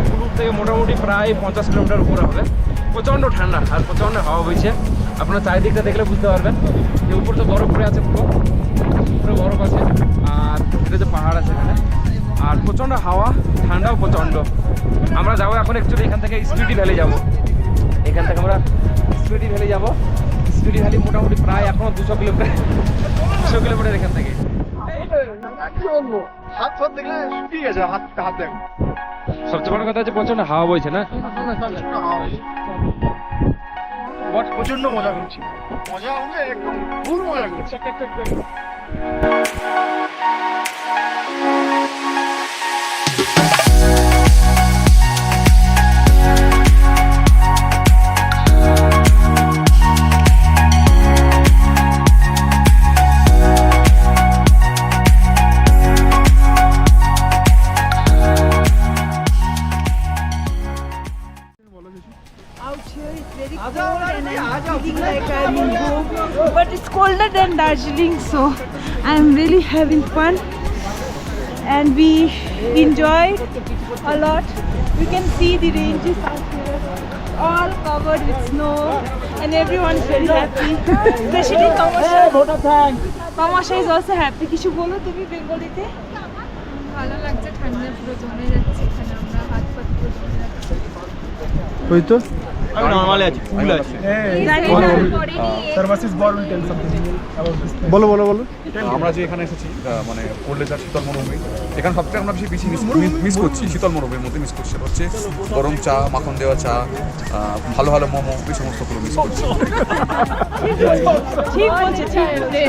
কুলুর থেকে মোটামুটি প্রায় 50 কিলোমিটার উপরে হবে। প্রচণ্ড ঠান্ডা আর প্রচণ্ড হাওয়া বইছে। আপনারা চারিদিকটা দেখলে বুঝতে পারবেন যে উপর তো বরফ পড়ে আছে, পুরো বরফ আছে। আর এটা যে পাহাড় আছে এখানে, আর প্রচণ্ড হাওয়া, ঠান্ডাও প্রচণ্ড। আমরা যাবো এখন অ্যাকচুয়ালি এখান থেকে স্পিটি ভ্যালি যাবো। এখান থেকে আমরা স্পিটি ভ্যালি যাবো। স্পিটি ভ্যালি মোটামুটি প্রায় এখনো 200 কিলোমিটার এখান থেকে। সবচেয়ে বড় কথা হচ্ছে প্রচন্ড হাওয়া বইছে না? প্রচন্ড মজা করছি, মজা হলে একদম ফুল মজা করছি। But it's colder than Darjeeling, so I'm really having fun and we enjoy a lot. You can see the ranges out here all covered with snow and everyone is very happy, especially Tamasha is also happy. Kishu bolo tumi Bengali te? ভালো লাগছে, ঠান্ডা পুরো জমে যাচ্ছে এখানে, আমরা হাত পাত পুরো জমে যাচ্ছে। ওই তো আমি নরমালি আছি, কুল আছি। Service ball will tell something about this. বলো বলো বলো। আমরা যে এখানে এসেছি মানে কোল্ডে যা শীতল মরুভূমি, এখানে সবথেকে আমরা বেশি মিস করছি শীতল মরুভূমির মধ্যে মিস করছি হচ্ছে গরম চা, মাখন দেওয়া চা, ভালো ভালো মোমো, এই সমস্তগুলো মিস করছি। ঠিক বলছে, ঠিক বলছে।